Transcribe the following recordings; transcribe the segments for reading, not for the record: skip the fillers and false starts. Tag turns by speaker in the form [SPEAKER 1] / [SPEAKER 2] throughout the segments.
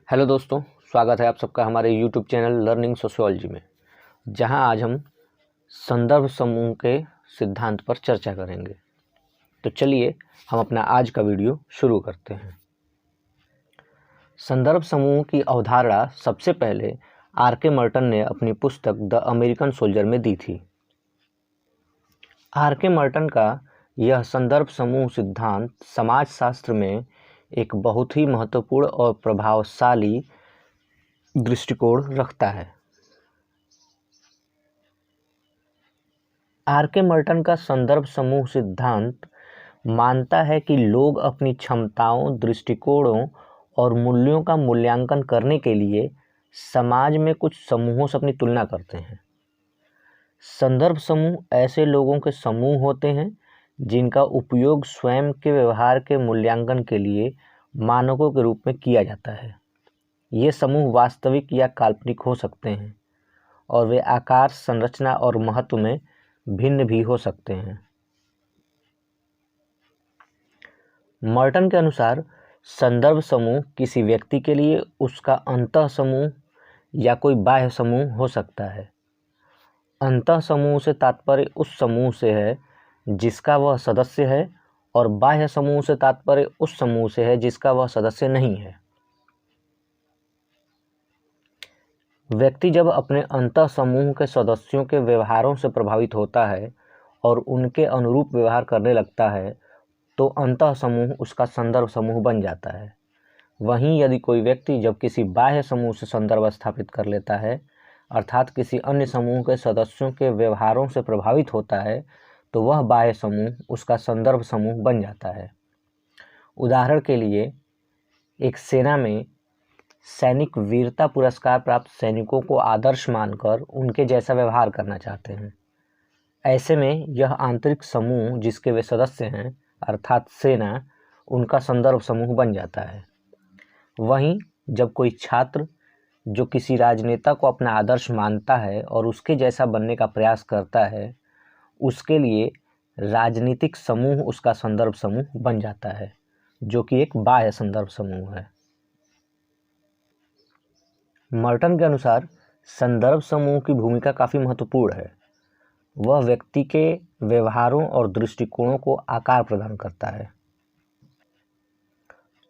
[SPEAKER 1] Hello दोस्तों, स्वागत है आप सबका हमारे यूट्यूब चैनल लर्निंग सोशियोलॉजी में, जहां आज हम संदर्भ समूह के सिद्धांत पर चर्चा करेंगे। तो चलिए हम अपना आज का वीडियो शुरू करते हैं। संदर्भ समूह की अवधारणा सबसे पहले आर.के. मर्टन ने अपनी पुस्तक द अमेरिकन सोल्जर में दी थी। आर.के. मर्टन का यह संदर्भ समूह सिद्धांत समाजशास्त्र में एक बहुत ही महत्वपूर्ण और प्रभावशाली दृष्टिकोण रखता है। आर.के. मर्टन का संदर्भ समूह सिद्धांत मानता है कि लोग अपनी क्षमताओं, दृष्टिकोणों और मूल्यों का मूल्यांकन करने के लिए समाज में कुछ समूहों से अपनी तुलना करते हैं। संदर्भ समूह ऐसे लोगों के समूह होते हैं जिनका उपयोग स्वयं के व्यवहार के मूल्यांकन के लिए मानकों के रूप में किया जाता है। ये समूह वास्तविक या काल्पनिक हो सकते हैं और वे आकार, संरचना और महत्व में भिन्न भी हो सकते हैं। मर्टन के अनुसार संदर्भ समूह किसी व्यक्ति के लिए उसका अंतः समूह या कोई बाह्य समूह हो सकता है। अंतः समूह से तात्पर्य उस समूह से है जिसका वह सदस्य है और बाह्य समूह से तात्पर्य उस समूह से है जिसका वह सदस्य नहीं है। व्यक्ति जब अपने अंतः समूह के सदस्यों के व्यवहारों से प्रभावित होता है और उनके अनुरूप व्यवहार करने लगता है तो अंतः समूह उसका संदर्भ समूह बन जाता है। वहीं यदि कोई व्यक्ति जब किसी बाह्य समूह से संदर्भ स्थापित कर लेता है, अर्थात किसी अन्य समूह के सदस्यों के व्यवहारों से प्रभावित होता है, तो वह बाह्य समूह उसका संदर्भ समूह बन जाता है। उदाहरण के लिए, एक सेना में सैनिक वीरता पुरस्कार प्राप्त सैनिकों को आदर्श मानकर उनके जैसा व्यवहार करना चाहते हैं। ऐसे में यह आंतरिक समूह जिसके वे सदस्य हैं, अर्थात सेना, उनका संदर्भ समूह बन जाता है। वहीं जब कोई छात्र जो किसी राजनेता को अपना आदर्श मानता है और उसके जैसा बनने का प्रयास करता है, उसके लिए राजनीतिक समूह उसका संदर्भ समूह बन जाता है, जो कि एक बाह्य संदर्भ समूह है। मर्टन के अनुसार संदर्भ समूह की भूमिका काफ़ी महत्वपूर्ण है। वह व्यक्ति के व्यवहारों और दृष्टिकोणों को आकार प्रदान करता है।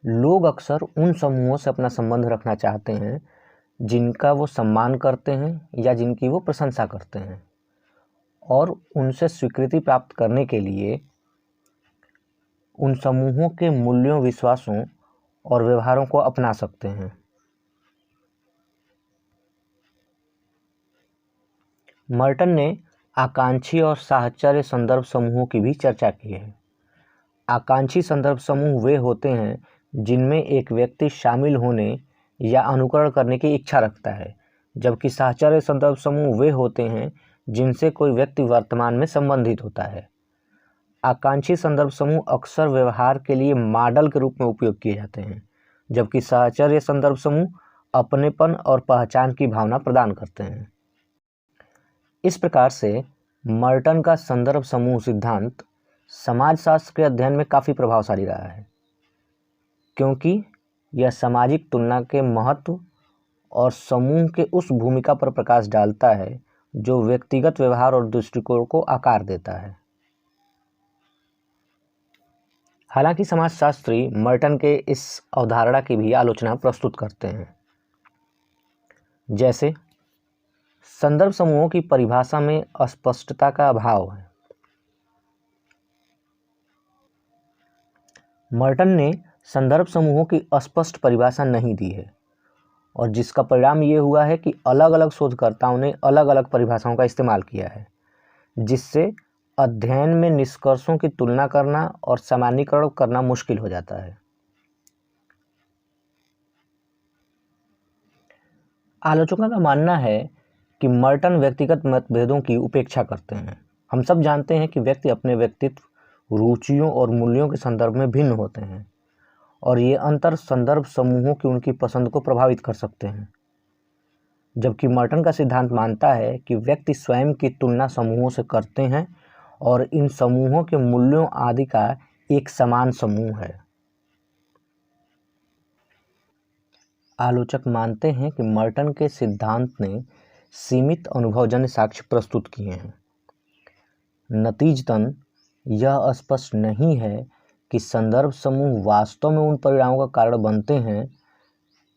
[SPEAKER 1] लोग अक्सर उन समूहों से अपना संबंध रखना चाहते हैं जिनका वो सम्मान करते हैं या जिनकी वो प्रशंसा करते हैं, और उनसे स्वीकृति प्राप्त करने के लिए उन समूहों के मूल्यों, विश्वासों और व्यवहारों को अपना सकते हैं। मर्टन ने आकांक्षी और साहचर्य संदर्भ समूहों की भी चर्चा की है। आकांक्षी संदर्भ समूह वे होते हैं जिनमें एक व्यक्ति शामिल होने या अनुकरण करने की इच्छा रखता है, जबकि साहचर्य संदर्भ समूह वे होते हैं जिनसे कोई व्यक्ति वर्तमान में संबंधित होता है। आकांक्षी संदर्भ समूह अक्सर व्यवहार के लिए मॉडल के रूप में उपयोग किए जाते हैं, जबकि साहचर्य संदर्भ समूह अपनेपन और पहचान की भावना प्रदान करते हैं। इस प्रकार से मर्टन का संदर्भ समूह सिद्धांत समाजशास्त्र के अध्ययन में काफ़ी प्रभावशाली रहा है, क्योंकि यह सामाजिक तुलना के महत्व और समूह के उस भूमिका पर प्रकाश डालता है जो व्यक्तिगत व्यवहार और दृष्टिकोण को आकार देता है। हालांकि समाजशास्त्री मर्टन के इस अवधारणा की भी आलोचना प्रस्तुत करते हैं। जैसे संदर्भ समूहों की परिभाषा में अस्पष्टता का अभाव है। मर्टन ने संदर्भ समूहों की स्पष्ट परिभाषा नहीं दी है, और जिसका परिणाम ये हुआ है कि अलग अलग शोधकर्ताओं ने अलग अलग परिभाषाओं का इस्तेमाल किया है, जिससे अध्ययन में निष्कर्षों की तुलना करना और सामान्यीकरण करना मुश्किल हो जाता है। आलोचकों का मानना है कि मर्टन व्यक्तिगत मतभेदों की उपेक्षा करते हैं। हम सब जानते हैं कि व्यक्ति अपने व्यक्तित्व, रुचियों और मूल्यों के संदर्भ में भिन्न होते हैं, और ये अंतर संदर्भ समूहों की उनकी पसंद को प्रभावित कर सकते हैं। जबकि मर्टन का सिद्धांत मानता है कि व्यक्ति स्वयं की तुलना समूहों से करते हैं और इन समूहों के मूल्यों आदि का एक समान समूह है। आलोचक मानते हैं कि मर्टन के सिद्धांत ने सीमित अनुभवजन्य साक्ष्य प्रस्तुत किए हैं। नतीजतन यह स्पष्ट नहीं है कि संदर्भ समूह वास्तव में उन परिणामों का कारण बनते हैं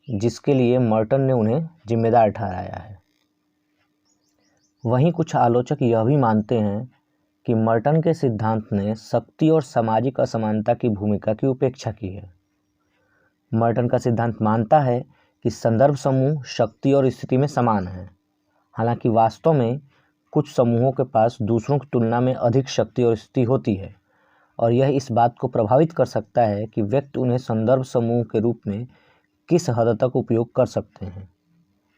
[SPEAKER 1] जिसके लिए मर्टन ने उन्हें जिम्मेदार ठहराया है। वहीं कुछ आलोचक यह भी मानते हैं कि मर्टन के सिद्धांत ने शक्ति और सामाजिक असमानता की भूमिका की उपेक्षा की है। मर्टन का सिद्धांत मानता है कि संदर्भ समूह शक्ति और स्थिति में समान हैं, हालांकि वास्तव में कुछ समूहों के पास दूसरों की तुलना में अधिक शक्ति और स्थिति होती है और यह इस बात को प्रभावित कर सकता है कि व्यक्ति उन्हें संदर्भ समूह के रूप में किस हद तक उपयोग कर सकते हैं।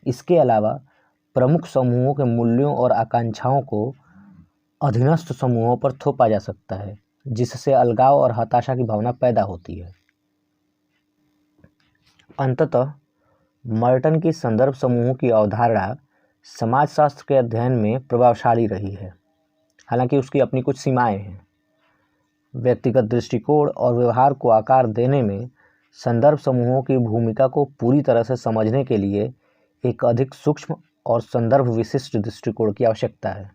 [SPEAKER 1] इसके अलावा प्रमुख समूहों के मूल्यों और आकांक्षाओं को अधीनस्थ समूहों पर थोपा जा सकता है, जिससे अलगाव और हताशा की भावना पैदा होती है। अंततः मर्टन की संदर्भ समूहों की अवधारणा समाजशास्त्र के अध्ययन में प्रभावशाली रही है, हालांकि उसकी अपनी कुछ सीमाएं हैं। व्यक्तिगत दृष्टिकोण और व्यवहार को आकार देने में संदर्भ समूहों की भूमिका को पूरी तरह से समझने के लिए एक अधिक सूक्ष्म और संदर्भ विशिष्ट दृष्टिकोण की आवश्यकता है।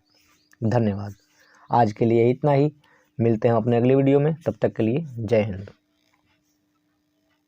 [SPEAKER 1] धन्यवाद। आज के लिए इतना ही। मिलते हैं अपने अगले वीडियो में। तब तक के लिए जय हिंद।